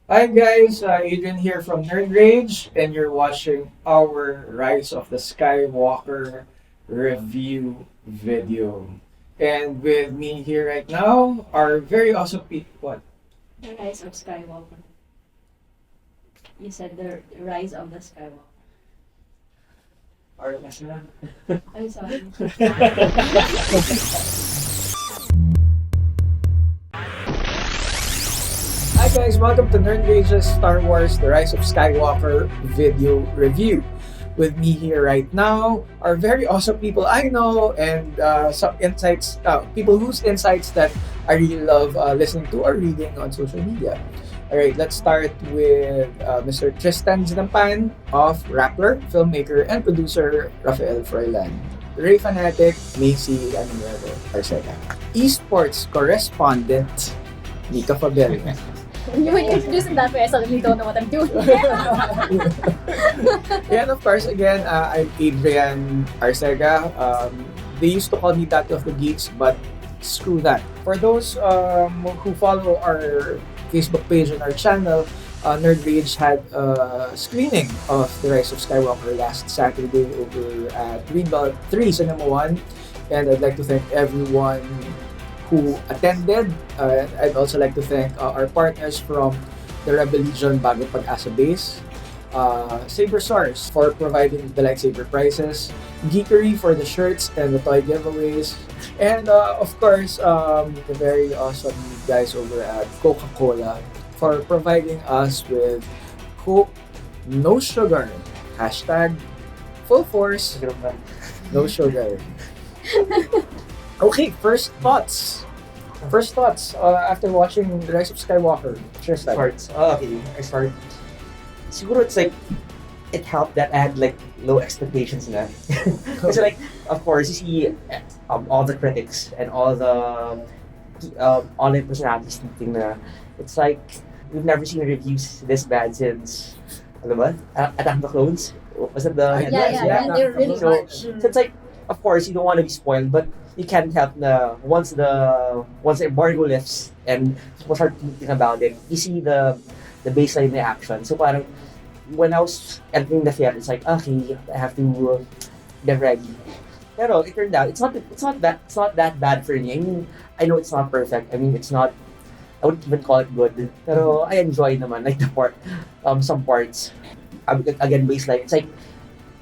Hi guys, Adrian here from Nerd Rage, and you're watching our Rise of the Skywalker review video. And with me here right now are very awesome people. What? The Rise of Skywalker. You said the Rise of the Skywalker. Are na. I'm sorry. Hi guys, welcome to Nerd Rage's Star Wars The Rise of Skywalker video review. With me here right now are very awesome people I know and some insights, people whose insights that I really love listening to or reading on social media. Alright, let's start with Mr. Tristan Zinampan of Rappler, filmmaker and producer Froilan. Ray fanatic Macy Anonuevo, esports correspondent Mika Fabella. When you introduce it that way, I suddenly don't know what I'm doing. And of course, again, I'm Adrian Arcega. They used to call me Daddy of the Geeks, but screw that. For those who follow our Facebook page and our channel, Nerd Rage had a screening of The Rise of Skywalker last Saturday over at Greenbelt 3 Cinema 1. And I'd like to thank everyone who attended. I'd also like to thank our partners from the Rebel Legion Bagong Pag-Asa base, Saber Source for providing the lightsaber prizes, Geekerie for the shirts and the toy giveaways, and of course, the very awesome guys over at Coca-Cola for providing us with Coke No Sugar. Hashtag full force, no sugar. Okay, first thoughts. After watching The Rise of Skywalker. Tristan. Starts. Okay, I started. Siguro it's like, it helped that I had like low expectations na. Kasi like, of course, you see all the critics and all the online personalities thinking na it's like, we've never seen reviews this bad since, ano ba? Attack of the Clones? Was it the... Yeah, they're really So, good. so it's like, of course, you don't want to be spoiled, but you can't help na once the embargo lifts and people start thinking about it, you see the baseline reaction. So parang when I was entering the theater, it's like, okay, I have to get ready. Pero it turned out it's not that bad for me. I mean, I know it's not perfect. I mean, it's not. I wouldn't even call it good. Pero I enjoy naman like the some parts. Again, baseline. It's like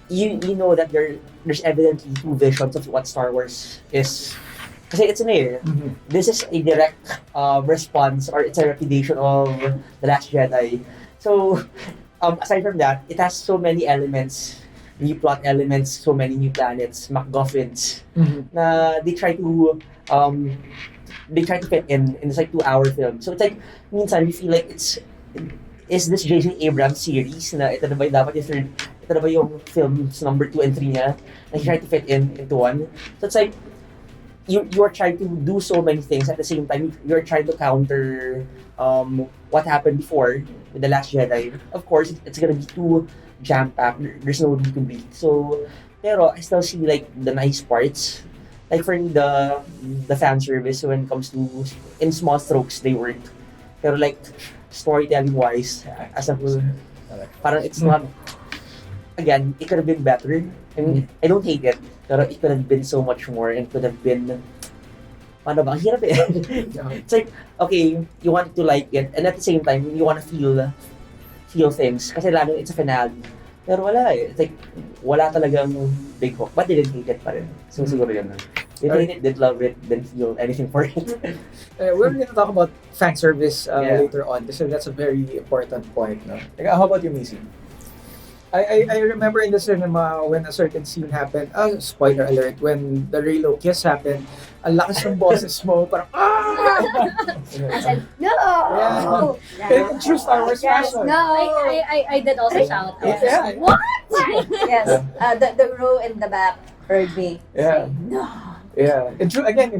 you know that there's evidently two visions of what Star Wars is. Kasi it's this is a direct response or it's a repudiation of The Last Jedi. So, aside from that, it has so many elements, new plot elements, so many new planets, MacGuffins, na they try to fit in this like 2-hour film. So it's like, minsan we feel like is this J.J. Abrams series na ito na ba yung dapat yung third, ito na ba yung films number 2 and 3 niya na he tried to fit into one. So it's like, you are trying to do so many things at the same time. You're trying to counter what happened before with The Last Jedi. Of course, it's gonna be too jam-packed. There's no room to breathe. So, pero I still see like the nice parts. Like for me, the fan service when it comes to, in small strokes, they work. Pero like, storytelling-wise, as a whole, parang it's not, again, it could have been better. I mean, I don't hate it, pero it could have been so much more and could have been, paano ba? Ang hirap eh. It's like, okay, you want to like it, and at the same time, you want to feel things. Kasi lalo, it's a finale. Pero wala eh. It's like, wala talagang big hook. But they didn't hate it pa rin. So siguro yun na. They hate it, didn't love it, didn't feel anything for it. We're going to talk about fan service Yeah. later on. So that's a very important point. No? Like, how about you, Macy? I remember in the cinema when a certain scene happened, spoiler alert, when the Reylo kiss happened, ang lakas ng boses mo, parang, I said, no! Yeah. In true Star Wars fashion. No! I did also shout. I was Yeah. like, what? Yes, the row in the back heard me Yeah. say, no. Yeah. In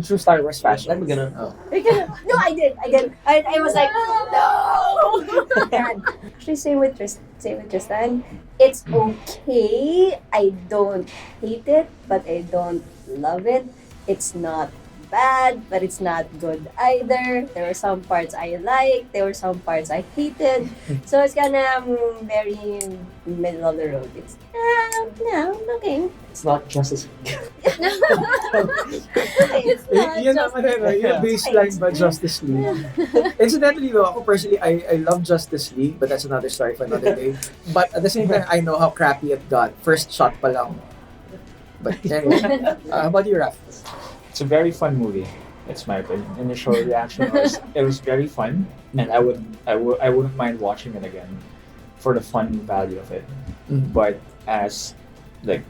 true Star Wars fashion. I'm gonna, No, I did. I was like, no. And actually, same with Tristan. It's okay. I don't hate it, but I don't love it. It's not bad, but it's not good either. There were some parts I liked, there were some parts I hated. So it's kind of very middle of the road. It's, no, okay. It's not Justice League. It's not Yan just... naman yung baseline ba Justice League. Incidentally though, ako personally, I love Justice League, but that's another story for another day. But at the same time, I know how crappy it got. First shot pa lang. But anyway, how about you, Raph? It's a very fun movie. It's my opinion. Initial reaction was it was very fun, and I wouldn't mind watching it again for the fun value of it. Mhm. But as the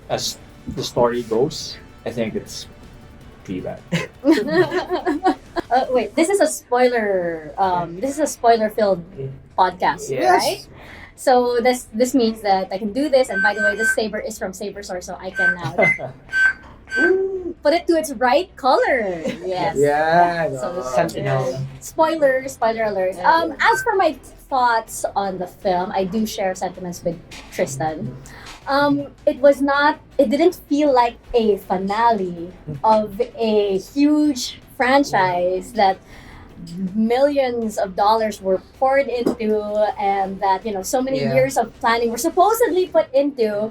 story goes, I think it's pretty bad. Wait, this is a spoiler. This is a spoiler-filled podcast, right? So this means that I can do this. And by the way, this saber is from Saber Source, so I can now put it to its right color. Yes. Yeah. So Sentinel. spoiler alert. As for my thoughts on the film, I do share sentiments with Tristan. It didn't feel like a finale of a huge franchise that millions of dollars were poured into, and that so many years of planning were supposedly put into.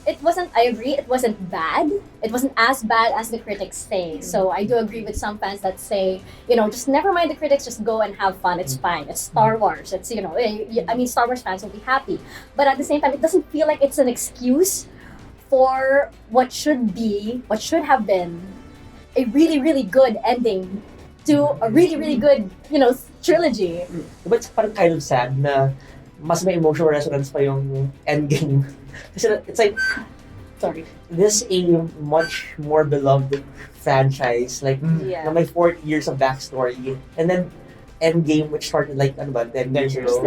It wasn't, I agree, it wasn't bad. It wasn't as bad as the critics say. So I do agree with some fans that say, just never mind the critics, just go and have fun. It's fine. It's Star Wars. It's, I mean, Star Wars fans will be happy. But at the same time, it doesn't feel like it's an excuse for what should have been a really, really good ending to a really, really good, trilogy. But it's parang kind of sad na mas may emotional resonance pa yung endgame. Kasi it's like, Sorry. this is a much more beloved franchise, like Yeah. na may 40 years of backstory. And then Endgame, which started like 10 years ago.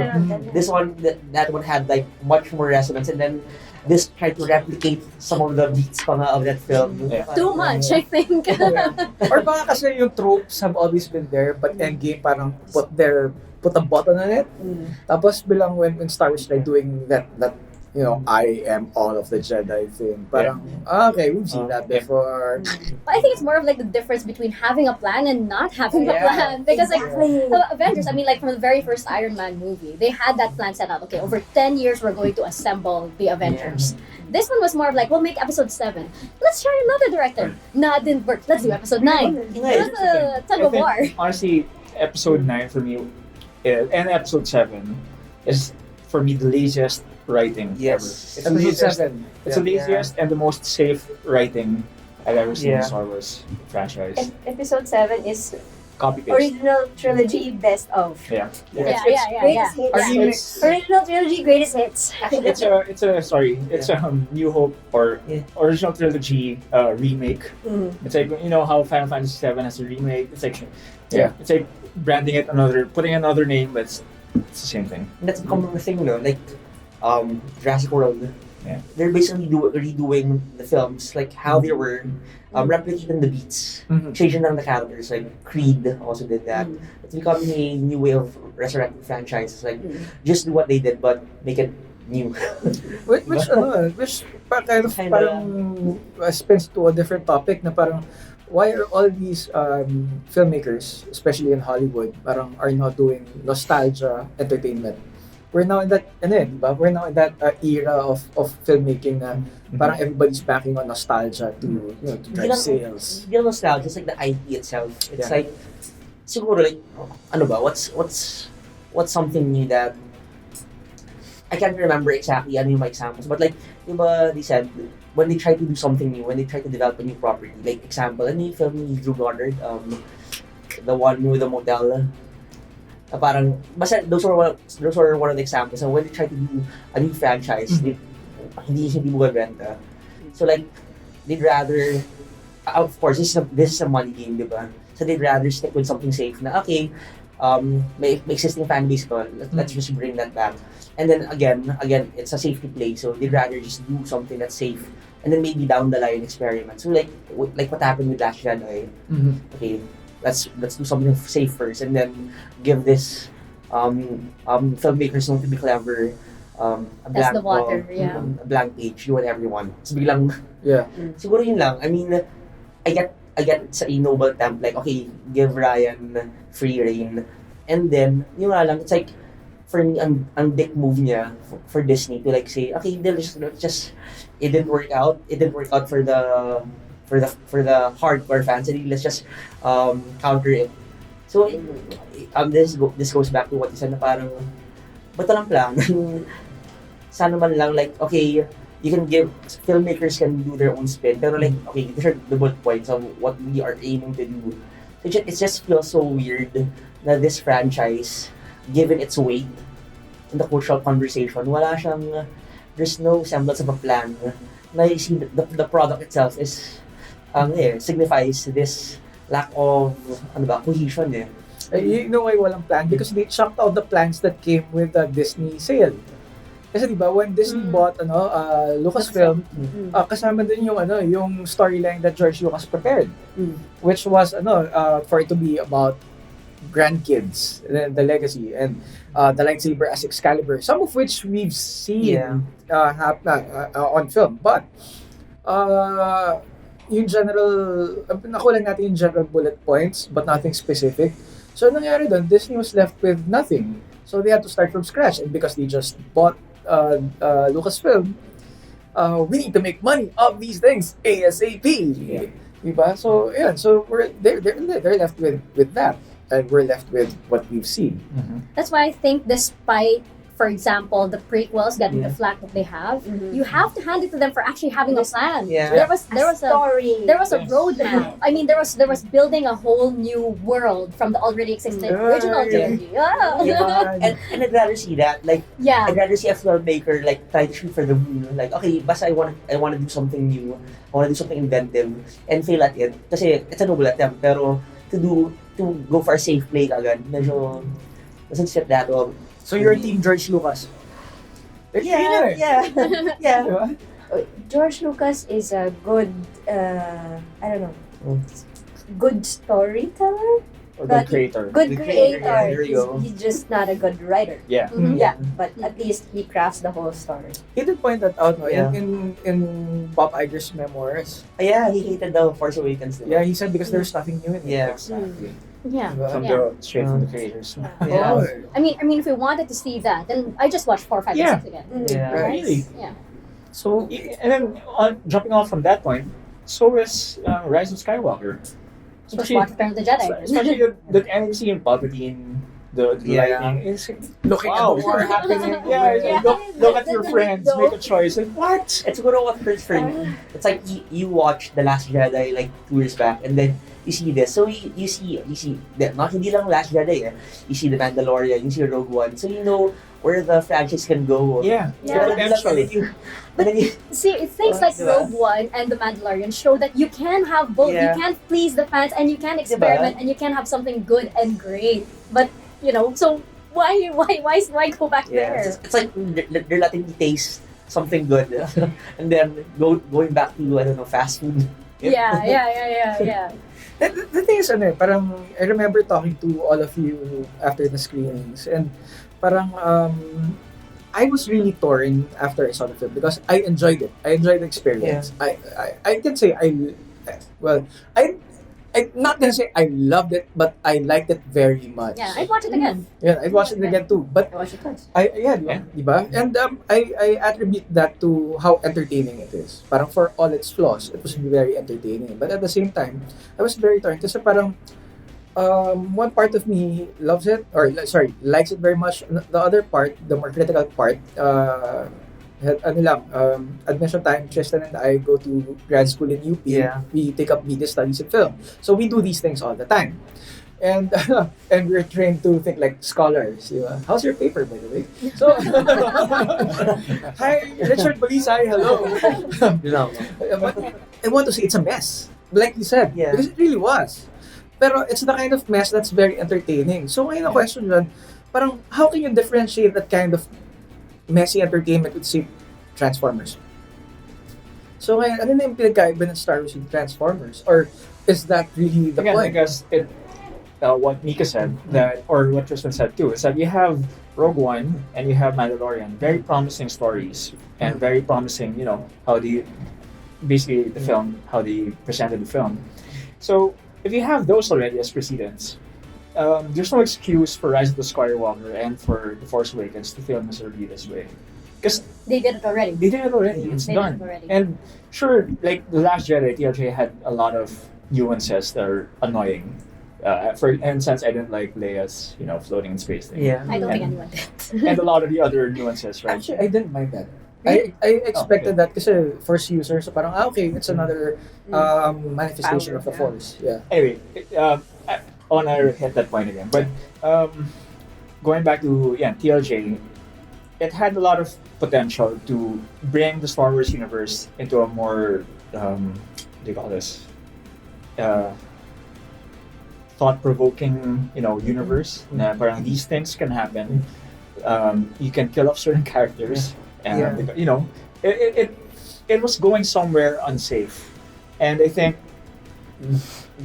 This one, that one had like much more resonance, and then this tried to replicate some of the beats pa nga of that film. Yeah. Too much, I think. Or baka kasi yung tropes have always been there, but Endgame parang put a button on it. Tapos bilang when Star Wars tried doing that I am all of the Jedi thing. Parang, okay, we've seen that before. But I think it's more of like the difference between having a plan and not having a Yeah, plan. Because exactly. like Avengers, I mean, like from the very first Iron Man movie, they had that plan set out. Okay, over 10 years we're going to assemble the Avengers. This one was more of like, we'll make episode 7. Let's try another director. Nah, it didn't work. Let's do episode 9. It was a tug of war. Honestly, episode 9 for me and episode 7 is for me the laziest writing Yes. ever. It's the Episode laziest, 7. it's the laziest and the most safe writing I've ever seen in Yeah. the Star Wars franchise. Episode 7 is Copy paste. original trilogy best of. Yeah. Yeah. Greatest hits. Remix. Original trilogy greatest hits. It's a New Hope or original trilogy remake. It's like how Final Fantasy VII has a remake. It's like it's like branding it putting another name, but it's the same thing. That's become a thing, no? Like Jurassic World. Yeah. They're basically redoing the films, like how they were, replicating the beats, changing down the characters. Like Creed also did that. It's becoming a new way of resurrecting franchises. Like just do what they did, but make it new. Which parang spins to a different topic na parang why are all these filmmakers, especially in Hollywood, parang are not doing nostalgia entertainment? We're now in that We're now in that era of filmmaking na parang everybody's backing on nostalgia to drive sales. Hindi lang nostalgia, it's like the IP itself. It's like siguro like what's something new that I can't remember exactly ano yung mga examples, but like they said when they try to do something new, when they try to develop a new property, like example, ano yung film ni Drew Goddard, the one with the model, parang basta those were one of the examples. And when they try to do a new franchise, hindi mo gabenta. So like they'd rather, of course this is a money game, di ba? So they'd rather stick with something safe na okay, may existing fan base ko, let's just bring that back. And then again, it's a safety play, so they'd rather just do something that's safe, and then maybe down the line experiment. So like what happened with Last Jedi. Okay, let's do something safe first, and then give this filmmakers known to be clever a Test blank the water, a blank page, do whatever you want. So biglang Yeah. siguro yun lang. I mean, I I get it's a noble attempt, like, okay, give Ryan free reign. And then, yung nga lang, it's like, for me, ang dick move niya for Disney to like say, okay, they'll just it didn't work out. It didn't work out for the hardcore fans. And let's just counter it. So this goes back to what you said na parang ba't lang plan? Sana man lang like okay, you can give filmmakers can do their own spin, pero like okay, these are the bullet points of what we are aiming to do. It just feels so weird na this franchise, given its weight in the cultural conversation, wala siyang, there's no semblance of a plan. Na you see the product itself is, signifies this lack of, cohesion eh. You know why walang plan? Because they chucked out the plans that came with the Disney sale. Kasi di ba when Disney bought Lucasfilm, kasama din yung storyline that George Lucas prepared, which was for it to be about grandkids, the legacy, and the lightsaber as Excalibur, some of which we've seen on film. But yung general, nakuha lang natin yung general bullet points, but nothing specific. So nangyari doon, Disney was left with nothing. So they had to start from scratch, and because they just bought Lucasfilm, we need to make money of these things ASAP. Yeah. Diba? So so they're left with that. And we're left with what we've seen. That's why I think despite, for example, the prequels getting the flack that they have, you have to hand it to them for actually having a plan. Yeah. There was a story. There was a roadmap. I mean, there was building a whole new world from the already existing original trilogy. And I'd rather see that. Like, Yeah. I'd rather see a filmmaker like try to shoot for the moon. Like, okay, basta I want to do something new. I want to do something inventive and fail at it. Kasi it's a noble attempt. Pero to go for a safe play agad, medyo doesn't set that up. So you're Team George Lucas? Yeah. Diba? George Lucas is a good, good storyteller. Or But the creator. Good creator. Yeah, there you go. He's just not a good writer. Yeah. Yeah, but at least he crafts the whole story. He did point that out Yeah. in Bob Iger's memoirs. Yeah, he hated the Force Awakens. Yeah, he said because there's nothing new in it. Yeah. Exactly. Yeah. Diba? Straight from the creators. Yeah. Oh, I mean, if we wanted to see that, then I just watched 4, 5, Yeah. and 6 again. Yeah. Right. Really? Yeah. So And then, jumping off from that point, so is Rise of Skywalker. Just watch Return of the Jedi. Especially the enemy scene, Palpatine, the lighting is looking wow. at the war happening. Yeah, look at your friends, make a choice. Like, what? It's good what first for me. It's like you watched The Last Jedi like 2 years back, and then you see this. So you see that not hindi lang Last Jedi. You see The Mandalorian, you see Rogue One. So you know where the franchise can go. Yeah, Yeah. And then you See, things like Diba? Rogue One and The Mandalorian show that you can have both. Yeah. You can please the fans and you can experiment and you can have something good and great. But so why go back yeah, there? it's like they're letting me taste something good, and then going back to I don't know fast food. Yeah. The thing is, parang I remember talking to all of you after the screenings, and parang I was really torn after I saw the film because I enjoyed it. I enjoyed the experience. I can say I'm not gonna say I loved it, but I liked it very much. Yeah, I'd watch it again. Yeah, I'd watch it again too. But I watched it twice. diba? And I attribute that to how entertaining it is. Parang for all its flaws, it was very entertaining. But at the same time, I was very torn kasi parang one part of me loves it, likes it very much. The other part, the more critical part, admission time, Tristan and I go to grad school in UP. Yeah. We take up media studies in film. So we do these things all the time. And and we're trained to think like scholars. Diba? How's your paper, by the way? So, hi, Richard Balisay, hello. I want to say it's a mess. Like you said, Yeah. because it really was. Pero it's the kind of mess that's very entertaining. So ngayon ang question dyan, parang how can you differentiate that kind of messy entertainment with, say, Transformers? So ngayon, ano na yung pinagkaiba ng Star Wars with Transformers? Or is that really the Again, point? because what Mika said, that or what Tristan said too, is that you have Rogue One and you have Mandalorian, very promising stories and very promising, how the film, how they presented the film. So if you have those already as precedents, there's no excuse for Rise of the Skywalker and for The Force Awakens to fail miserably this way. Because They did it already. they did it already. It's They did done. it already. And sure, like The Last Jedi, TLJ had a lot of nuances that are annoying. For instance, I didn't like Leia's, floating in space thing. Yeah. I don't think And- anyone did. And a lot of the other nuances, right? Actually, I didn't mind that. I expected that kasi Force user, so parang, okay, it's another manifestation Power, of the yeah. Force. Yeah. Anyway, I want to hit that point again. But going back to TLJ, it had a lot of potential to bring the Star Wars universe into a more what do you call this? Thought-provoking, universe. Na parang these things can happen. You can kill off certain characters, and it was going somewhere unsafe, and I think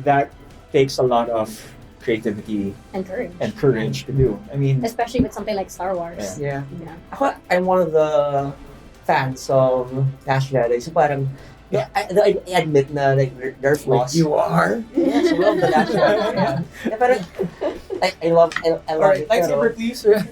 that takes a lot of creativity And courage. and courage to do. I mean, Especially with something like Star Wars. Yeah. Yeah. Ako, I'm one of the fans of Last Jedi. So parang, I admit na like there are flaws. You are? Yeah, so love the Last Jedi. Yeah, parang, I love Alright, it. pero- lightsaber please. Here,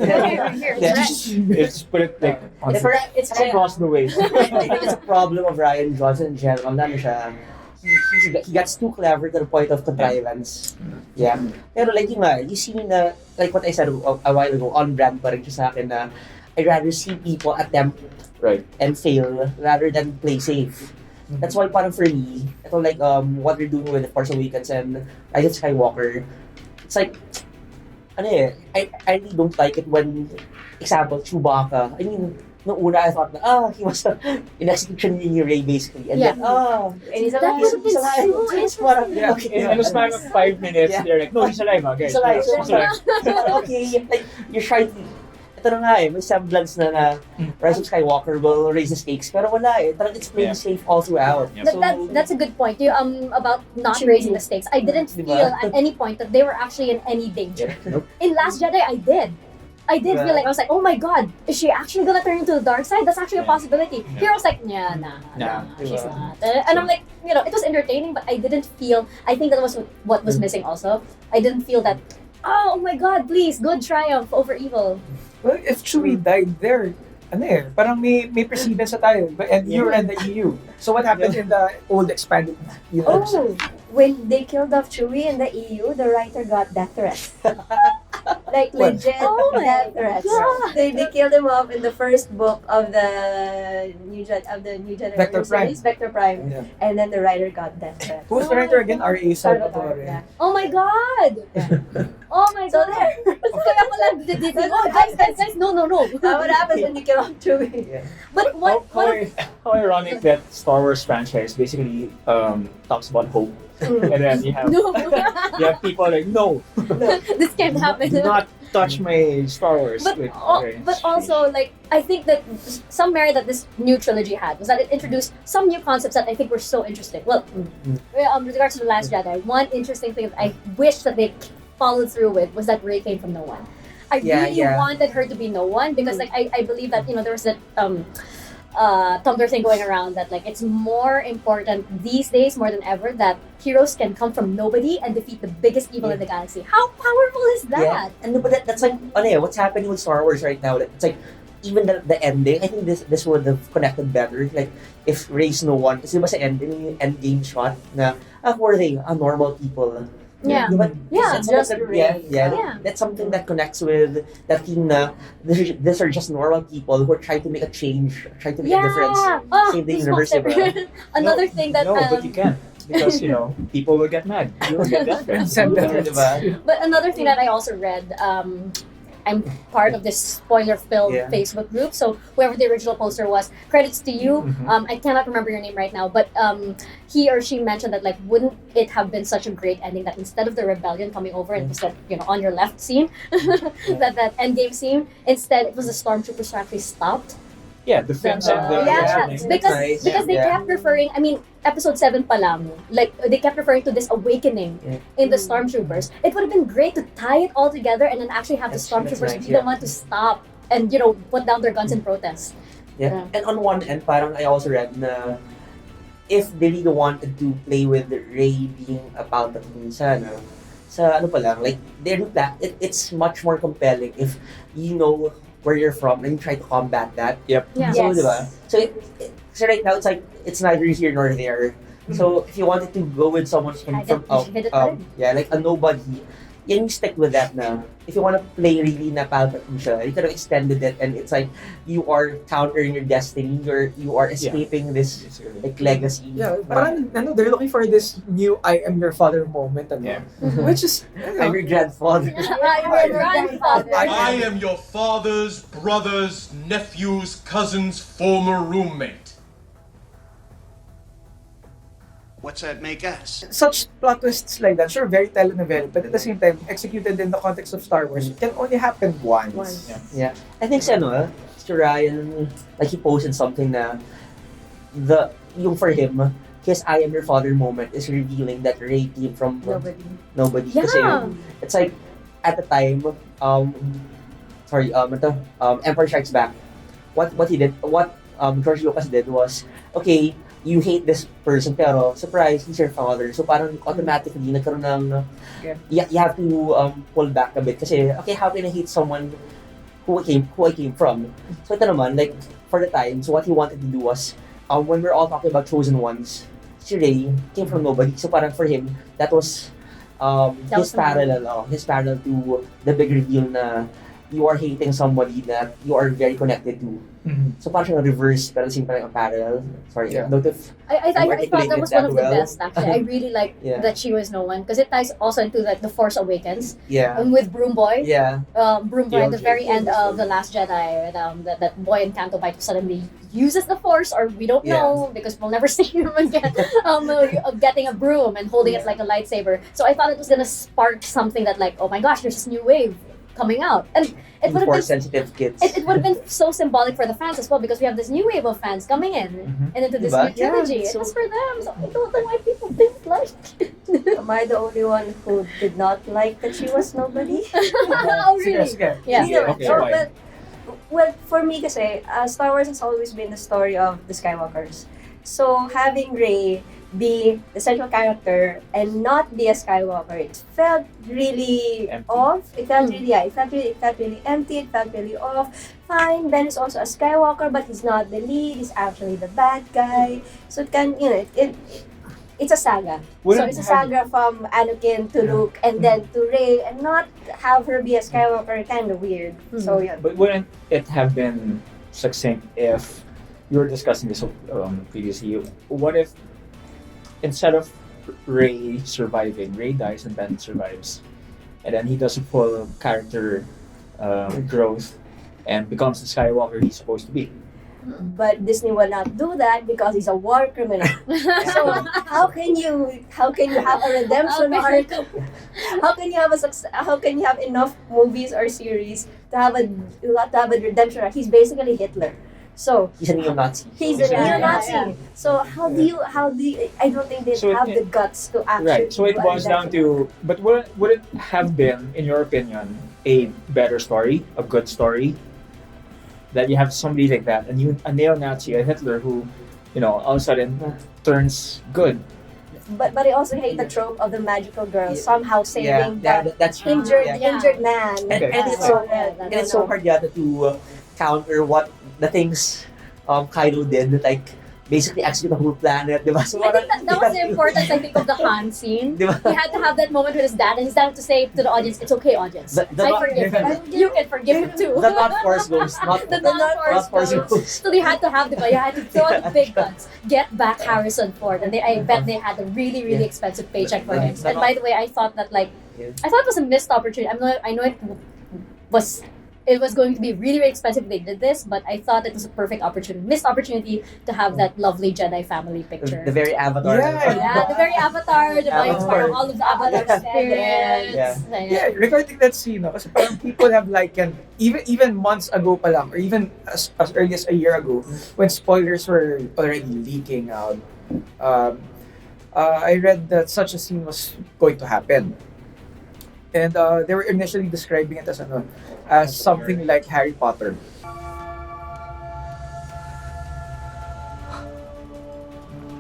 Yeah. it's put it like on Yeah, pero It's across the way. I think it's a problem of Ryan Johnson in general. Ano siya, he gets too clever to the point of contrivance. Yeah. Pero like you see na, like what I said a while ago, on brand pa rin siya sa akin na I'd rather see people attempt Right. and fail rather than play safe. That's why parang for me, ito like what they're doing with The Force Awakens and Rise of Skywalker, it's like, I really don't like it when, example, Chewbacca. I mean, noong una I thought na, he was in execution ni Rey basically. And Yeah. then, And he's That alive. was he's alive. so So it's parang, Yeah. okay. In a span of 5 minutes, Yeah. they're like, no, he's alive, guys. He's alive. So, He's alive. okay, like, you're trying to, ito na nga may semblance na Rise of Skywalker will raise the stakes. Pero wala Talagang it's playing Yeah. safe all throughout. Yeah. That's a good point. You about not raising the stakes. I didn't Diba? feel at any point that they were actually in any danger. Nope. In Last Jedi, I did. I did Diba? feel like I was like, oh my god, is she actually gonna turn into the dark side? That's actually a Yeah. possibility. Yeah. Here I was like, nah, she's Diba? not. And I'm like, it was entertaining, but I didn't feel. I think that was what was missing. Also, I didn't feel that. Oh my god, please, good triumph over evil. Well, if Chewie died there, parang may precedence na tayo. And you're in the EU. So what happened in the old expanded universe? Oh, when they killed off Chewie in the EU, the writer got death threats. Like What? legit Oh my death threats. God. They killed him off in the first book of the New Generation Vector Prime. series, Vector Prime, Yeah. and then the writer got death threats. Who's the writer again? R.A. Salvatore, Salvatore. yeah. Oh my god! Oh my So god! Kaya pala did oh guys, no. What happens when you kill off Chewie? But what How ironic that Star Wars franchise basically talks about hope, and then you have no, you have people like, no, this can't happen. do not touch my Star Wars. But Like, okay, but also like I think that some merit that this new trilogy had was that it introduced some new concepts that I think were so interesting. Well, with regards to The Last Jedi, one interesting thing that I wish that they followed through with was that Rey came from no one. I really wanted her to be no one because like I believe that there was that Tumblr thing going around that like it's more important these days more than ever that heroes can come from nobody and defeat the biggest evil in the galaxy. How powerful is that? Yeah. And but that's like, what's happening with Star Wars right now? It's like, even the ending, I think this would have connected better. Like, if Rey's no one, kasi diba sa end game shot na, who are they? Normal people. Yeah. Diba? Yeah. That's Just something Rey. Yeah. That's something that connects with that theme na these are just normal people who are trying to make a change, trying to make a difference. Oh, Save the this universe, book- diba? Another thing that no, but you can't because people will get mad. You will get death threats. Send death Diba? threats. But another thing that I also read, I'm part of this spoiler-filled Yeah. Facebook group. So whoever the original poster was, credits to you. Mhm. I cannot remember your name right now, but he or she mentioned that like, wouldn't it have been such a great ending that instead of the rebellion coming over and it was that on your left scene, that endgame scene, instead it was the stormtroopers who actually stopped. Yeah, defense and the Yeah, reasoning. because Nice. they Yeah. kept referring. I mean, episode 7 pa lang, like they kept referring to this awakening in the stormtroopers. It would have been great to tie it all together and then actually have the That's stormtroopers nice, be the one to stop and put down their guns in protest. Yeah. And on one end, parang I also read na if they really wanted to play with Ray being a Palpatine sa ano pa lang, like, they do that, it's much more compelling if you know where you're from and you try to combat that. Yep. Yeah. So, Yes. diba? So right now, it's like, it's neither here nor there. So, if you wanted to go with someone from like a nobody, yan yung stick with that na. If you want to play really na Palpatine siya, you could have extended it and it's like, you are countering your destiny, you are escaping this like legacy. Yeah, parang they're looking for this new I am your father moment, Yeah. which is I'm your grandfather. I'm your grandfather. I am your father's brother's nephew's cousin's former roommate. What's that make us? such plot twists like that, sure, very telenovela, but at the same time, executed in the context of Star Wars, it can only happen once. Yeah. I think si Ryan, like he posted something na yung for him, his I am your father moment is revealing that Ray came from nobody. Yeah. Kasi it's like, at the time, Empire Strikes Back, what George Lucas did was, okay, you hate this person, pero surprise, he's your father. So parang automatically nagkaroon ng, you have to pull back a bit. Kasi, okay, how can I hate someone who I came from? So ito naman, like, for the time, so what he wanted to do was, when we're all talking about chosen ones, si Ray came from nobody. So parang for him, that was his parallel to the big reveal na you are hating somebody that you are very connected to. Mm-hmm. So parang siyang reverse, pero same parang parallel. Sorry, Yeah. note if I thought that was one of the well. best, actually. I really like Yeah. that she was no one, because it ties also into like The Force Awakens, Yeah. with Broom Boy. Yeah. Broom Boy at the very end of The Last Jedi, that boy in Canto Bight suddenly uses the Force, or we don't know, because we'll never see him again, getting a broom and holding it like a lightsaber. So I thought it was gonna spark something that like, oh my gosh, there's this new wave coming out. And it would have Force been sensitive kids. it would have been so symbolic for the fans as well, because we have this new wave of fans coming in and into this Diba? new trilogy. Yeah, It so- was for them, so I don't know why people didn't like it. Am I the only one who did not like that she was nobody? Oh, really? Sige. Yeah. Okay, Or, why? well, for me kasi, Star Wars has always been the story of the Skywalkers. So, having Rey be the central character and not be a Skywalker, it felt really Empty. off. It felt really empty. It felt really off. Fine, Ben is also a Skywalker, but he's not the lead. He's actually the bad guy. So it can, it's a saga. So it's a saga from Anakin to Luke and then to Rey, and not have her be a Skywalker, kind of weird. So yeah. But wouldn't it have been succinct if you were discussing this previously? What if instead of Ray surviving, Ray dies and Ben survives, and then he does a full character growth and becomes the Skywalker he's supposed to be? But Disney will not do that because he's a war criminal. So how can you have a redemption arc? How can you have enough movies or series to have a redemption arc? He's basically Hitler. So He's a neo-Nazi. he's a Yeah, neo-Nazi. yeah. So how do you I don't think they So have it- the guts to actually Right. So it do a boils down redemption to, but would it have been, in your opinion, a better story, a good story, that you have somebody like that, a neo-Nazi, a Hitler who, all of a sudden turns good? But I also hate the trope of the magical girl somehow saving that's true. the Yeah. injured man. Okay. And it's So, so I and it's don't so know. hard yata to counter what the things Kylo did, that like basically execute the whole planet, diba? So I think that was the importance, I think, of the Han scene. Diba? He had to have that moment with his dad, and his dad had to say to the audience, "It's okay, audience. The I forgive him. You can forgive him too." The not Force Ghost, not The not Force Ghost. So they had to have you had to throw out the big guns, get back Harrison Ford, and I bet they had a really, really expensive paycheck for him. And by the way, I thought that I thought it was a missed opportunity. I know it was going to be really, really expensive if they did this, but I thought it was a perfect missed opportunity to have that lovely Jedi family picture. the very Avatar. Yeah, the very Avatar, the mind Avatar. of all of the Avatar spirits. Yeah, regarding that scene, kasi parang people have likened, even months ago pa lang, or even as early as a year ago, when spoilers were already leaking out, I read that such a scene was going to happen. And they were initially describing it as something like Harry Potter.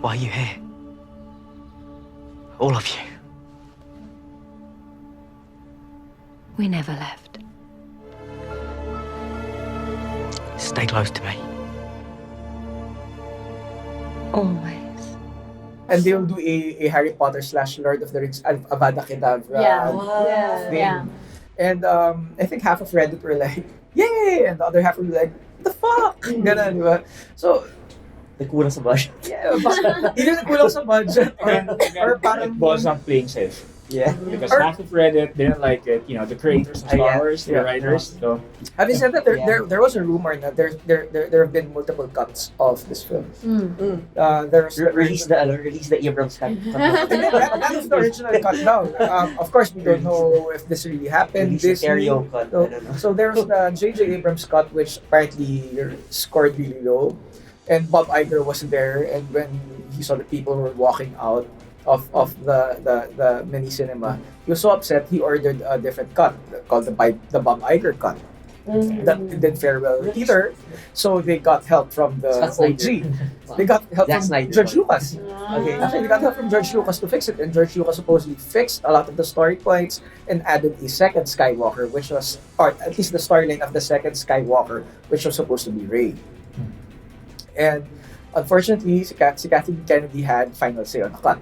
Why are you here? All of you. We never left. Stay close to me. Always. And they'll do a Harry Potter / Lord of the Rings Avada Kedavra thing. And I think half of Reddit were like, yay! And the other half were like, the fuck? Ganun, di ba? So, Nagkulang sa budget. yeah, either nagkulang sa budget or parang It was not playing safe. Yeah. Because Or- half of Reddit didn't like it. You know, the creators of Star Wars, the writers. So Having said that, there was a rumor that there have been multiple cuts of this film. There's Release the Abrams cut. and then that was the original cut down. Of course, we don't know if this really happened. Release the Disney, stereo cut. I don't know. so there's the J.J. Abrams cut, which apparently scored really low, and Bob Iger wasn't there. And when he saw the people who were walking out of the mini cinema, he was so upset. He ordered a different cut called the Bob Iger cut. That didn't fare well either. So they got help from the OG. They got help Zack from Snyder. George Lucas. Okay. Actually, they got help from George Lucas to fix it, and George Lucas supposedly fixed a lot of the story points and added a second Skywalker, which was, or at least the storyline of the second Skywalker, which was supposed to be Rey. And unfortunately, si Kathleen Kennedy had final say on the cut.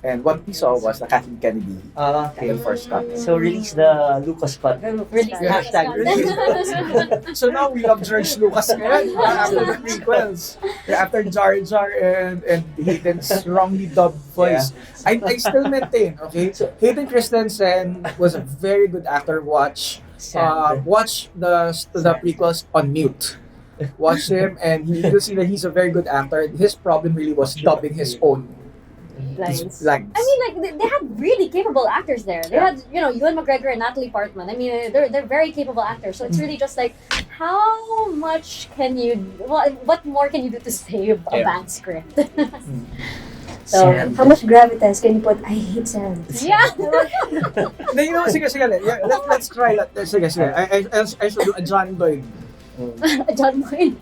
And what we saw was the Kathleen Kennedy Okay. the first cut. So release the Lucas cut. Release Yeah. Hashtag release. So now we love George Lucas again after the prequels. After Jar Jar and Hayden's wrongly dubbed voice. I still maintain, okay? So Hayden Christensen was a very good actor. Watch the prequels on mute. Watch him and you'll see that he's a very good actor. His problem really was dubbing his own Lines. lines. I mean, like they had really capable actors there. They had, Ewan McGregor and Natalie Portman. I mean, they're very capable actors. So it's really just like, how much can you? What more can you do to save a bad script? So How much gravitas can you put? I hate sand. yeah. Then, sige, yeah, let's try that. Sige. I should do a John Lloyd. John Boyd.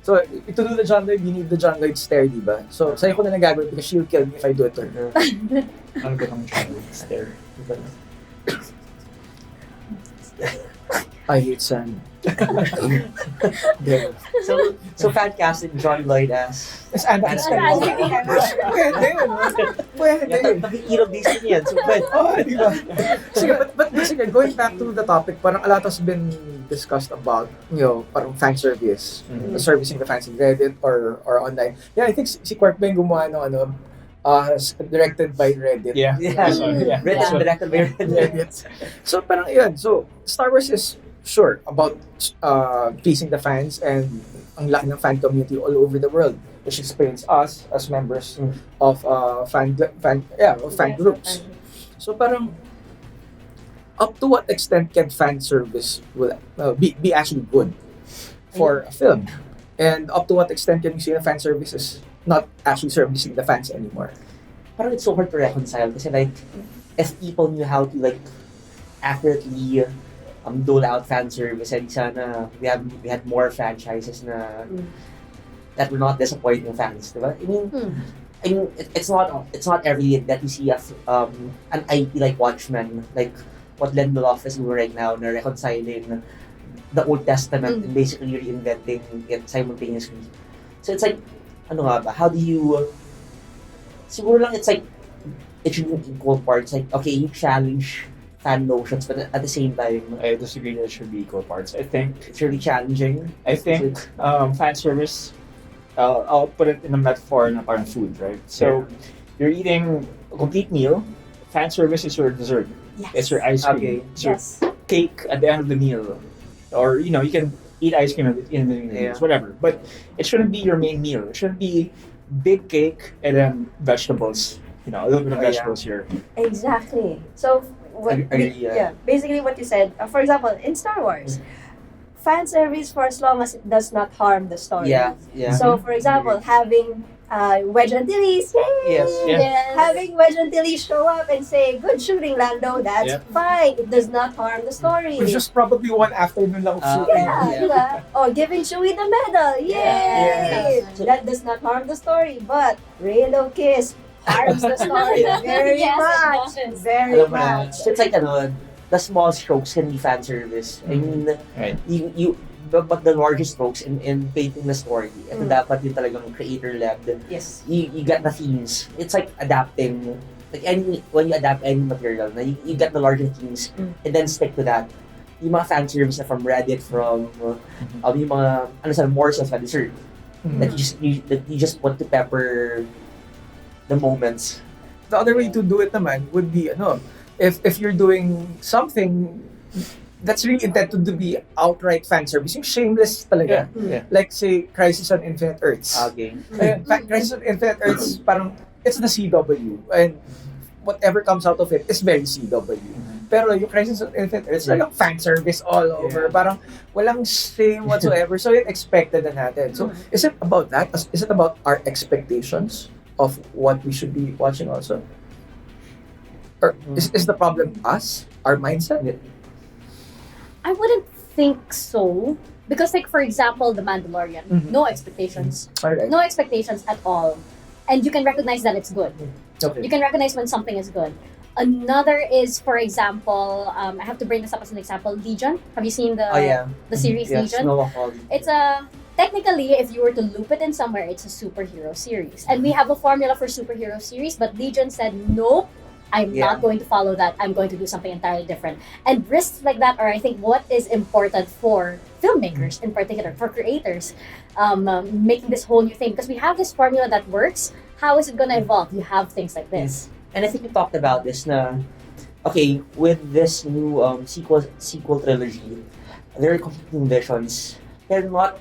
So, to do the John Lloyd, you need the John Lloyd stare, diba? So, sa'yo ko na lang gagawin because she'll kill me if I do it to her. I'm gonna try to stare. I hate sand. Yeah. So fan casted John Lloyd as It's Anakin Skywalker. Pwede. Nag-irog din yan. So pwede. Oh, diba? Sige, but sige, going back to the topic, parang a lot has been discussed about, parang fan service, servicing the fans in Reddit or online. Yeah, I think si Quark Ben gumawa ng directed by Reddit. Yeah. Reddit directed by Reddit. So parang yun. So Star Wars is sure about pleasing the fans and ang laki ng fan community all over the world, which explains us as members of fan groups. So parang up to what extent can fan service will be actually good for a film, and up to what extent can you see the fan service is not actually servicing the fans anymore? Parang it's so hard to reconcile kasi like if people knew how to like accurately dole out fan service and sana we had more franchises na that were not disappointing fans, diba? I mean it's not every day that you see an IP like Watchmen, like what Len Beloff is doing right now, na reconciling the Old Testament and basically reinventing it simultaneously. So it's like, how do you, siguro lang it's like, it should be equal parts. Like, okay, you challenge fan notions, but at the same time, I disagree that it should be equal parts. I think it's really challenging. I think fan service, I'll put it in a metaphor na parang food, right? So you're eating a complete meal, fan service is your dessert. Yes. It's your ice cream. Okay. It's your cake at the end of the meal. Or, you can eat ice cream in the meals, whatever. But it shouldn't be your main meal. It shouldn't be big cake and then vegetables. A little bit of vegetables here. Exactly. So, basically what you said, for example, in Star Wars, fan service for as long as it does not harm the story. Yeah. So, for example, having Wedge Antilles, yay! Yes. Yes. Having Wedge Antilles show up and say, "Good shooting, Lando." That's Yep. fine. It does not harm the story. Which was probably one afternoon lang of shooting. Yeah, Yeah. diba? Oh, giving Chewie the medal. Yay! Yes. That does not harm the story, but Reylo Kiss harms the story very Yes, it much. does. Very Alam mo na, much. so it's like the small strokes can be fan service. I mean, Right. but the larger strokes in painting the story, ito dapat yung talagang creator led. Yes. You got the themes. It's like adapting. Like when you adapt any material, na you get the larger themes and then stick to that. Yung mga fan service na from Reddit, from yung mga morsels na dessert that you just want to pepper the moments. The other way to do it naman would be, if you're doing something that's really intended to be outright fan service, yung shameless talaga. Yeah. Like, say, Crisis on Infinite Earths. Okay. Crisis on Infinite Earths, parang, it's the CW. And whatever comes out of it is very CW. Pero yung Crisis on Infinite Earths, talagang fan service all over. Parang walang shame whatsoever. So, yung expected na natin. So, is it about that? Is it about our expectations of what we should be watching also? Or is the problem us? Our mindset? I wouldn't think so. Because, like, for example, The Mandalorian, no expectations. Alright. No expectations at all. And you can recognize that it's good. Okay. You can recognize when something is good. Another is, for example, I have to bring this up as an example, Legion. Have you seen the series Legion? It's technically, if you were to loop it in somewhere, it's a superhero series. And we have a formula for superhero series, but Legion said, nope, I'm not going to follow that. I'm going to do something entirely different. And risks like that are, I think, what is important for filmmakers in particular, for creators, making this whole new thing. Because we have this formula that works. How is it going to evolve? You have things like this. And I think we talked about this na, okay, with this new sequel trilogy, there are competing visions. They're not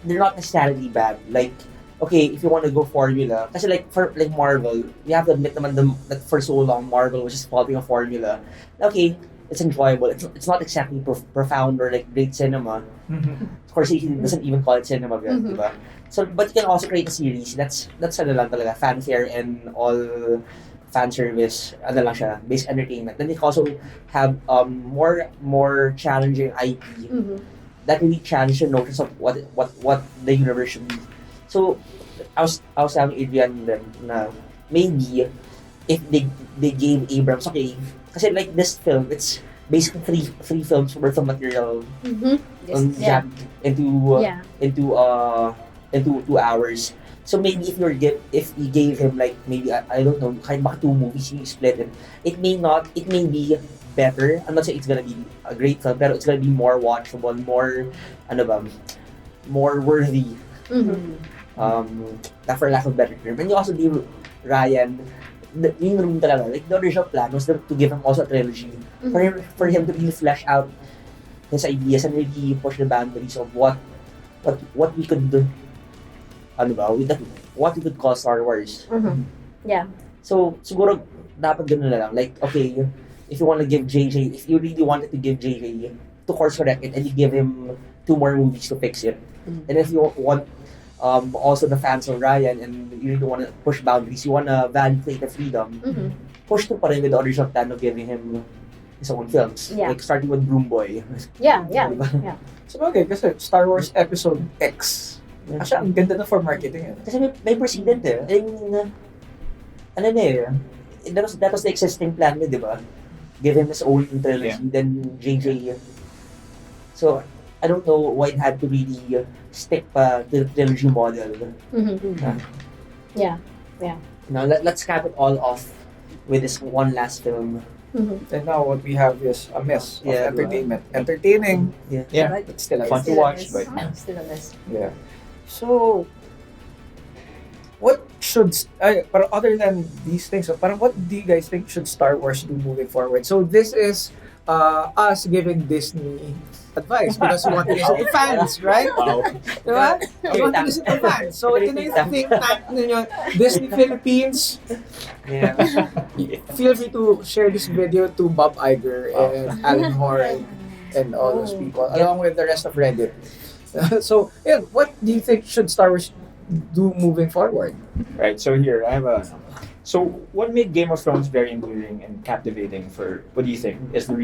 necessarily bad. Like, okay, if you want to go formula, kasi like for like Marvel, you have to admit naman that for so long Marvel was just following a formula. Okay, it's enjoyable. It's not exactly profound or like great cinema. Of course, he doesn't even call it cinema, diba? So, but you can also create a series that's ano lang talaga, fanfare and all fan service, ano lang siya, basic entertainment. Then they also have more challenging IP that really challenge your notions of what the universe should be. So I was telling Adrian then na maybe if they gave Abrams, okay, kasi like this film, it's basically three films worth of material jammed into 2 hours. So maybe if you gave him like maybe I don't know, kahit baka 2 movies you split it may be better. I'm not saying it's gonna be a great film, pero it's gonna be more watchable, more worthy. That for lack of better term. And you also give Ryan yung room talaga. Like the original plan was to give him also a trilogy for him to really flesh out his ideas and really push the boundaries of what we could do. What we could call Star Wars. Yeah. So siguro dapat ganun na lang. Like okay, if you want to give JJ, if you really wanted to give JJ to course correct it, and you give him 2 more movies to fix it, and if you want also the fans of Ryan and you really want to push boundaries, you want to value creative freedom, push to pa rin with the original plan of giving him his own films. Yeah. Like starting with Broom Boy. Yeah. So, okay, kasi Star Wars Episode X. Actually, ang ganda na for marketing. Kasi may precedent I mean, that was the existing plan di ba? Give him his own trilogy, then JJ. So, I don't know why it had to really stick pa to the trilogy model. Yeah. Now, let's cap it all off with this one last film. And now what we have is a mess of Yeah, entertainment. Entertaining, Yeah. but still a Fun mess. to watch, but Still a mess. Yeah. So, what should, but other than these things, so parang what do you guys think should Star Wars do moving forward? So this is us giving Disney advice because we want to listen to fans, right? wow. Diba? We want to listen to fans. So ito na yung think tank ninyo, Disney Philippines. Yeah. Feel free to share this video to Bob Iger and Alan Moore and all those people, along with the rest of Reddit. So, yeah, what do you think should Star Wars do moving forward. Right. So here I have a. So what made Game of Thrones very endearing and captivating for? What do you think is the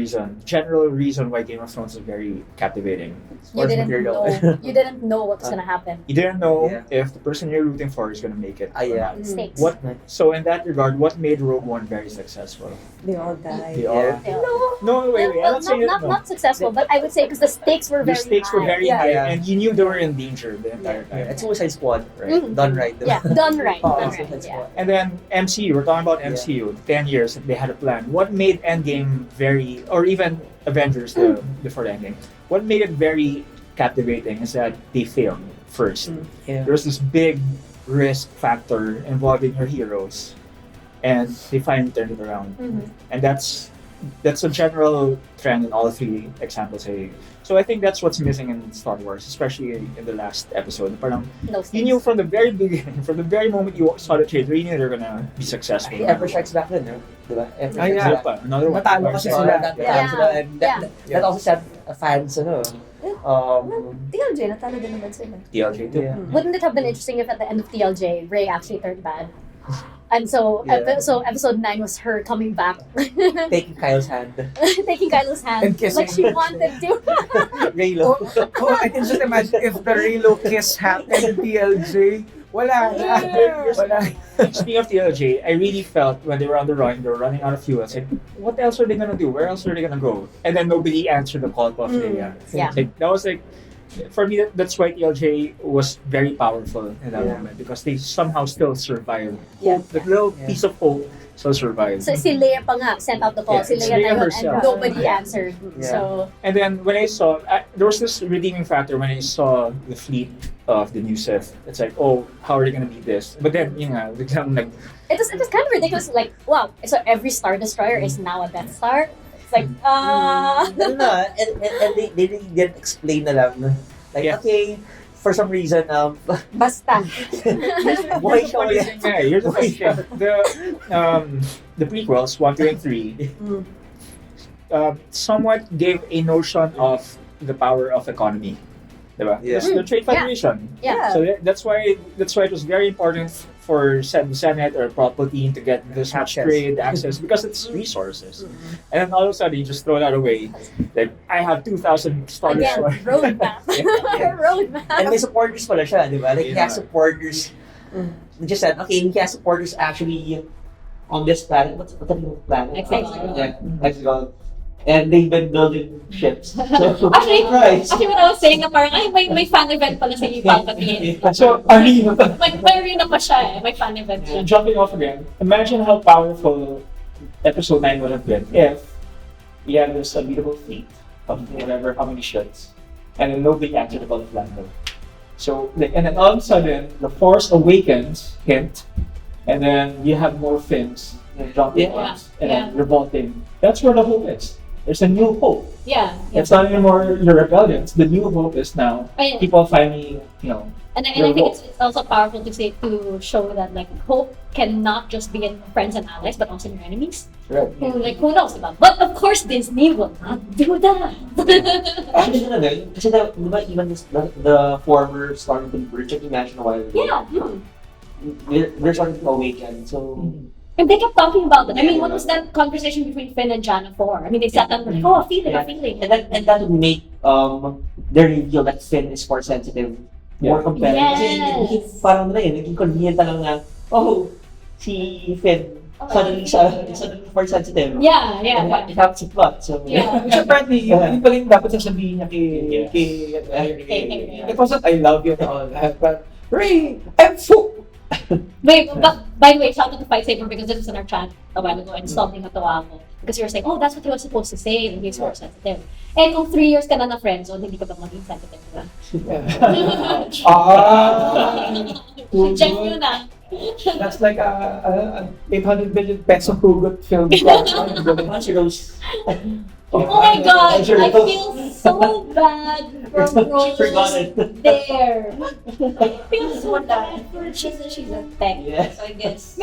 general reason why Game of Thrones is very captivating? You didn't material. know. You didn't know what was gonna happen. You didn't know Yeah. if the person you're rooting for is gonna make it. Yeah. Mistakes. What? So in that regard, what made Rogue One very successful? They all died. They all. No. No, wait. I'm Well, not saying that. No. not successful, but I would say because the stakes were The very stakes were high. very Yeah. high, Yeah. and you knew they were in danger the entire time. It's Suicide Squad, right? Mhm. Done right. Yeah, done right. Oh, Done Suicide right. Yeah. Squad. And then MCU, we're talking about Yeah. MCU, 10 years, they had a plan. What made Endgame very, or even Avengers before Endgame, what made it very captivating is that they failed first. Yeah. There was this big risk factor involving your heroes, and they finally turned it around. Mhm. And that's a general trend in all three examples. So I think that's what's missing in Star Wars, especially in the last episode. Parang, No you stakes. knew from the very beginning, from the very moment you saw the trailer, you knew they're gonna be successful. Emperor Strikes Back din, no? Diba? Emperor Ah, Strikes yeah. Back. Another one. Matalo kasi So, sila. that, Yeah. sila, and that, Yeah. that also set fans, TLJ, natalo din naman sila. TLJ too. Yeah. Wouldn't it have been interesting if at the end of TLJ, Ray actually turned bad? And so, Yeah. so episode 9 was her coming back, Taking Kyle's hand. taking Kylo's hand, And kissing. like she wanted to. Raylo. Oh, I can just imagine if the Raylo kiss happened in TLJ. Wala na. Wala. Speaking of TLJ, I really felt when they were on the run, they were running out of fuel. I said, what else are they gonna do? Where else are they gonna go? And then nobody answered the call of Leia. Yeah. Like, that was like, for me, that's why TLJ was very powerful in that Yeah. moment because they somehow still survived. Yeah. The little Yeah. piece of hope still survived. So si Leia pa nga sent out the call. Yeah, Si it's Leia Leia na yun, herself. and nobody Yeah. answered. Yeah. So, And then when I saw, there was this redeeming factor when I saw the fleet of the new Sith. It's like, oh, how are they gonna beat this? But then, yun nga, biglang like, it was kind of ridiculous. Like, wow, so every Star Destroyer is now a Death Star? It's like, Ganun na. And they really didn't explain na lang. Like, Yeah. okay, for some reason, Basta. buhay here's the siya funny ulit. thing, yeah, here's the funny thing. The prequels, 1, 2, and 3, somewhat gave a notion of the power of economy. Diba? Yeah. It's the Trade Yeah. Federation. yeah. So that's why it was very important for the Senate or Palpatine to get this much Access. trade access because it's resources. And then all of a sudden you just throw that away. Like I have 2,000 Star Again, Destroyers. roadmap. Roadmap. And may supporters pala siya, di ba? Like, he Yeah. has supporters. They just said, okay, he has supporters actually on this planet. What's the name of the planet? Hexagon. Yeah, Hexagon. And they've been building ships. So, Actually, right. Actually, what I was saying na parang, ay, may fan event pala si Palpatine. So arena. May arena pa siya eh. May fan event siya. Jumping off again, imagine how powerful episode 9 would have been if we had this unbeatable fleet of whatever, how many ships, and then nobody answered the call of Lando. So, and then all of a sudden, the Force Awakens hint, and then you have more fins, jumping Yeah. off, and then revolting. That's where the hope is. There's a new hope. Yeah. It's not anymore your rebellions. The new hope is now Ayun. people finally, And I think it's also powerful to show that like hope cannot just be in friends and allies, but also in your enemies. Right. Who knows about? But of course, Disney will not do that. Actually, ano na, kasi di ba even the former Stormtrooper, check you mentioned a while ago, Yeah. they're starting to awaken. So, And they kept talking about it. I mean, what was that conversation between Finn and Janna for? I mean, they sat down and like, oh, a feeling, a feeling. and that would make the reveal that Finn is more sensitive, more compelling. Yes. Kasi parang na yun, naging convenient na lang na, oh, si Finn, suddenly more sensitive. Yeah. And it happens a plot. So, Yeah. Which apparently, yun pala yung dapat sasabihin niya kay it wasn't I love you and all that, but Ray, I'm so... Wait, but by the way, shout out to Fight Saber because this was in our chat a while ago and something natawa ako. Because you were saying, oh, that's what he was supposed to say and he's more sensitive. Eh, kung 3 years ka na friend zone, hindi ka ba maging sensitive ka? Check nyo na. That's like a 800 million peso hugot film. Bunch of those. Oh my god, I feel so bad from Rose Forgot it. there. I feel so bad for she's a tech, Yeah. so I guess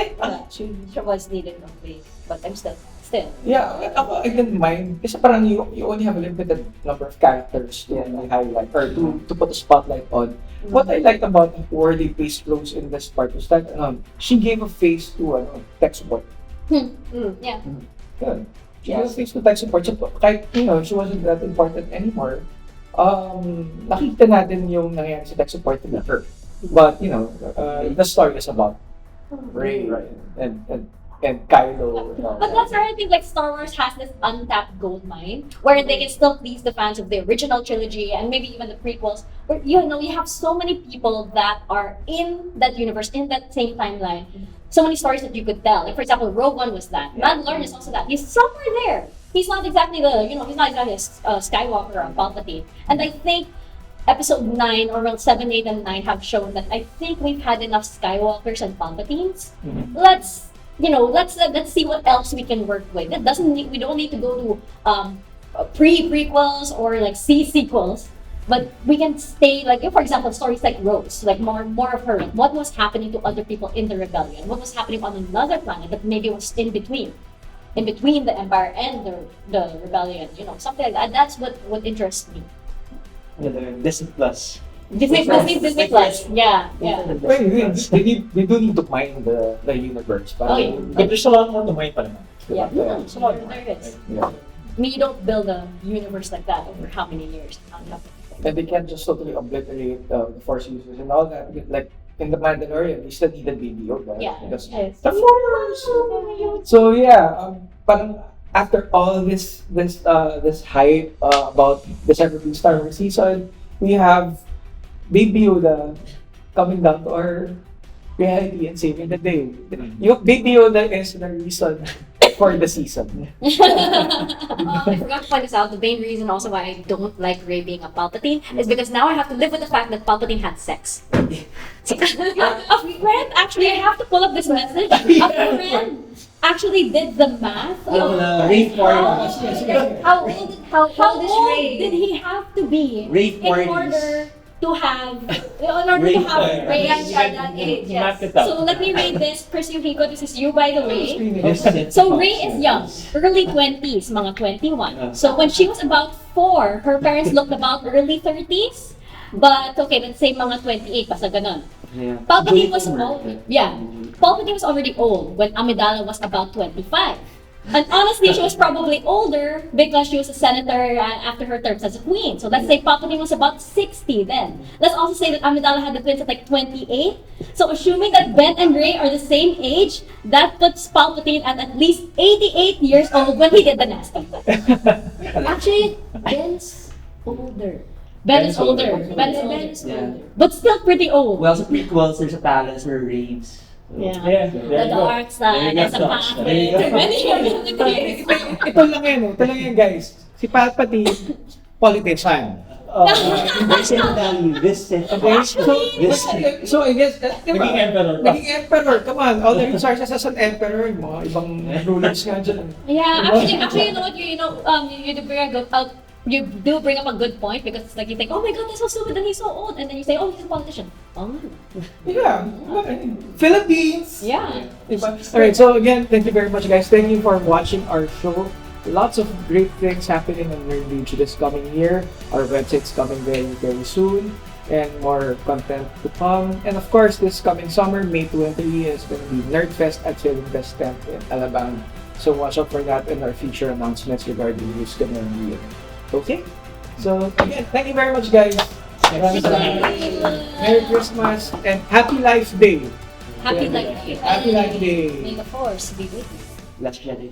she was needed no place, but I'm still still. Yeah, I didn't mind. Kasi parang you only have a limited number of characters to highlight or to put a spotlight on. What I liked about where they placed Rose in this part was that she gave a face to tech support. Yeah. Yun. She gave a face to tech support. So, kahit, she wasn't that important anymore, nakita natin yung nangyayari sa tech support to her. But, the story is about Rey and Kylo. But that's where I think like Star Wars has this untapped gold mine where they can still please the fans of the original trilogy and maybe even the prequels. Where you have so many people that are in that universe, in that same timeline. So many stories that you could tell. Like for example, Rogue One was that. Mandalorian is also that. He's somewhere there. He's not exactly he's not exactly a Skywalker or a Palpatine. And I think Episode 9 or around 7, 8, and 9 have shown that I think we've had enough Skywalkers and Palpatines. Let's see what else we can work with. We don't need to go to prequels or like sequels, but we can stay like, for example, stories like Rose, like more of her, like what was happening to other people in the rebellion, what was happening on another planet that maybe was in between the Empire and the rebellion, something like that. That's what interests me. Disney Plus. Disney Plus. Yeah. Well, they do need to mine the universe. Oh, yeah. But there's a lot more to mine pa naman. Yeah. There's a lot more. There is. Yeah. I mean, you don't build a universe like that over how many years? And they can't just totally obliterate the Force users and all that. Like in the Mandalorian, they still needed Baby Yoda. Yeah. Because Yes. the Force. So yeah, parang after all this hype about the 17th Star Wars season, we have Baby Yoda coming down to our reality and saving the day. Yung Baby Yoda is the reason for the season. I forgot to point this out. The main reason also why I don't like Rey being a Palpatine is because now I have to live with the fact that Palpatine had sex. A friend, actually, I have to pull up this message. A friend actually did the math. Rey How old is Rey? Did he have to be Rey in order to have Rey at that age? Yes. So let me read this. Pursue Higo, this is you by the way. So Rey is young, early 20s, mga 21. So when she was about 4, her parents looked about early 30s. But okay, let's say mga 28, basta ganon. Palpatine was old. Yeah. Palpatine was already old when Amidala was about 25. And honestly, she was probably older because she was a senator after her terms as a queen. So let's say Palpatine was about 60 then. Let's also say that Amidala had the twins at like 28. So assuming that Ben and Rey are the same age, that puts Palpatine at least 88 years old when he did the nasty. Actually, Ben's older. Ben is older. But still pretty old. Well, sa prequels, there's a palace where raves. Yeah. The dark side, there's a pathway to many abilities. Ito lang yan guys. Si Palpatine, politician. So I guess, Naging emperor pa. Naging emperor, come on. All the resources as an emperor, yung mga ibang rulers nga dyan. Yeah, actually, you know what, you do bring up a good point because it's like you think, oh my god, that's so stupid and he's so old, and then you say, oh, he's a politician. Oh. Yeah, Philippines. Yeah. Alright, so again, thank you very much guys. Thank you for watching our show. Lots of great things happening on Nerd Beach this coming year. Our website's coming very, very soon. And more content to come. And of course, this coming summer, May 23 is going to be Nerdfest at Film Fest 10th in Alabama. So watch out for that and our future announcements regarding who's going to be here. Okay? So again, thank you very much guys. Merry Christmas and Happy Life Day. Happy Life Day. Happy Life Day. May the Force be with you. Last Jedi.